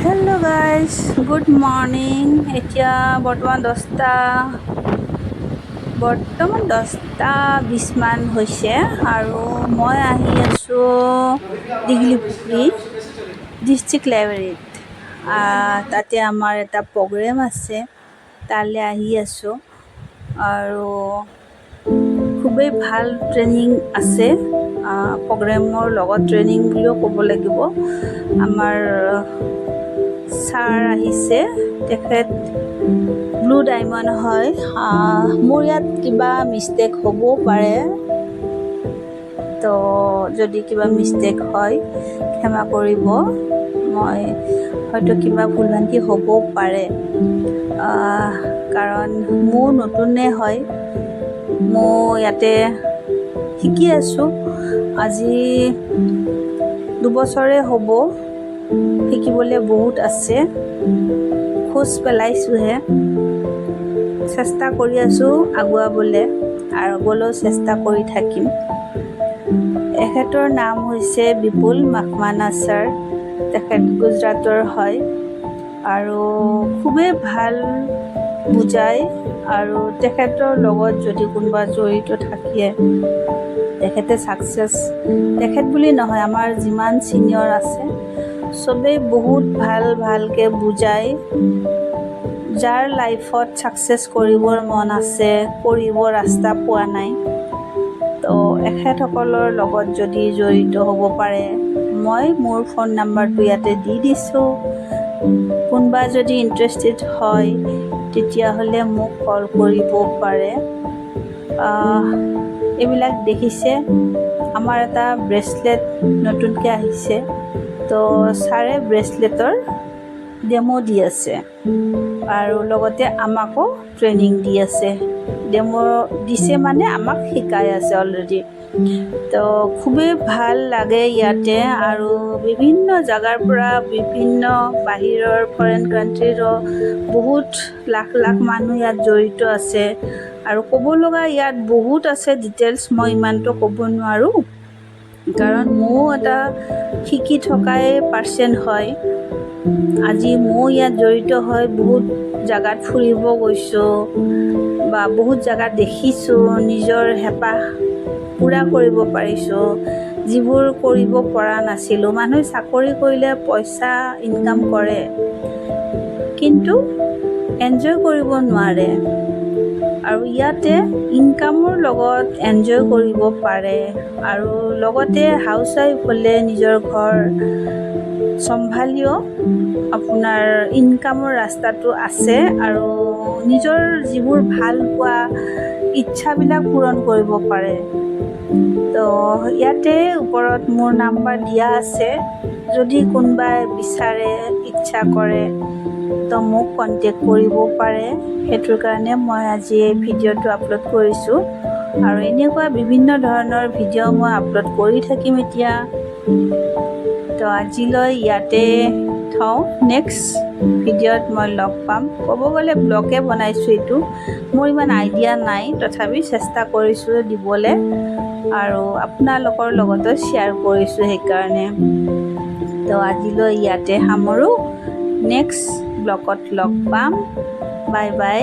Hello' guys, good morning. এতিয়া বৰ্তমান 10:20 হৈছে আৰু মই আহি আছোঁ দীঘলীপুখুৰী ডিষ্ট্ৰিক্ট লাইব্ৰেৰীত। তাতে আমাৰ এটা প্ৰগ্ৰেম আছে, তালৈ আহি আছোঁ আৰু খুবেই ভাল ট্ৰেইনিং আছে। প্ৰগ্ৰেমৰ লগত ট্ৰেইনিং বুলিও ক'ব লাগিব। আমাৰ ছাৰ আহিছে, তেখেত ব্লু ডায়মণ্ড হয়। মোৰ ইয়াত কিবা মিষ্টেক হ'বও পাৰে, তো যদি কিবা মিষ্টেক হয় ক্ষমা কৰিব। মই হয়তো কিবা ভুলভ্ৰান্তি হ'বও পাৰে, কাৰণ মোৰ নতুনে হয়। মই ইয়াতে শিকি আছোঁ, আজি 2 বছৰে হ'ব। শিকিবলৈ বহুত আছে, খোজ পেলাইছোঁহে। চেষ্টা কৰি আছোঁ আগুৱাবলৈ, আৰু আগলৈও চেষ্টা কৰি থাকিম। এখেতৰ নাম হৈছে বিপুল মাখমানা ছাৰ। তেখেত গুজৰাটৰ হয় আৰু খুবেই ভাল বুজায়। আৰু তেখেতৰ লগত যদি কোনোবা জড়িত থাকে, তেখেতে ছাকচেছ, তেখেত বুলি নহয়, আমাৰ যিমান ছিনিয়ৰ আছে চবেই বহুত ভালকৈ বুজায়। যাৰ লাইফত ছাকচেছ কৰিবৰ মন আছে, কৰিব ৰাস্তা পোৱা নাই, তো এখেতসকলৰ লগত যদি জড়িত হ'ব পাৰে, মই মোৰ ফোন নাম্বাৰটো ইয়াতে দি দিছোঁ। কোনোবা যদি ইণ্টাৰেষ্টেড হয় তেতিয়াহ'লে মোক কল কৰিব পাৰে। এইবিলাক দেখিছে, আমাৰ এটা ব্ৰেচলেট নতুনকৈ আহিছে, তো ছাৰে ব্ৰেচলেটৰ ডেমো দি আছে আৰু লগতে আমাকো ট্ৰেইনিং দি আছে। ডেমো দিছে মানে আমাক শিকাই আছে অলৰেডি। তো খুবেই ভাল লাগে ইয়াতে, আৰু বিভিন্ন জেগাৰ পৰা, বিভিন্ন বাহিৰৰ ফৰেন কাণ্ট্ৰিৰো বহুত লাখ মানুহ ইয়াত জড়িত আছে। আৰু ক'ব লগা ইয়াত বহুত আছে, ডিটেইলছ মই ইমানটো ক'ব নোৱাৰোঁ, কাৰণ ময়ো এটা শিকি থকাই পাৰ্চন হয়। আজি ময়ো ইয়াত জড়িত হৈ বহুত জেগাত ফুৰিব গৈছোঁ বা বহুত জেগাত দেখিছোঁ, নিজৰ হেঁপাহ পূৰা কৰিব পাৰিছোঁ, যিবোৰ কৰিব পৰা নাছিলোঁ। মানুহে চাকৰি কৰিলে পইচা ইনকাম কৰে, কিন্তু এনজয় কৰিব নোৱাৰে। আৰু ইয়াতে ইনকামৰ লগত এনজয় কৰিব পাৰে, আৰু লগতে হাউচৱাইফ হ'লে নিজৰ ঘৰ চম্ভালিও আপোনাৰ ইনকামৰ ৰাস্তাটো আছে, আৰু নিজৰ যিবোৰ ভাল পোৱা ইচ্ছাবিলাক পূৰণ কৰিব পাৰে। তো ইয়াতে ওপৰত মোৰ নাম্বাৰ দিয়া আছে, যদি কোনোবাই বিচাৰে, ইচ্ছা কৰে, তো মোক কণ্টেক্ট কৰিব পাৰে। সেইটোৰ কাৰণে মই আজি এই ভিডিঅ'টো আপলোড কৰিছোঁ, আৰু এনেকুৱা বিভিন্ন ধৰণৰ ভিডিঅ' মই আপলোড কৰি থাকিম এতিয়া। তো আজিলৈ ইয়াতে থওঁ, নেক্সট ভিডিঅ'ত মই লগ পাম। ক'ব গ'লে ব্লগে বনাইছোঁ, এইটো মোৰ ইমান আইডিয়া নাই, তথাপি চেষ্টা কৰিছোঁ দিবলৈ, আৰু আপোনালোকৰ লগতো শ্বেয়াৰ কৰিছোঁ সেইকাৰণে। তো আজিলৈ ইয়াতে সামৰোঁ, নেক্সট ব্লগত লগ পাম। Bye bye.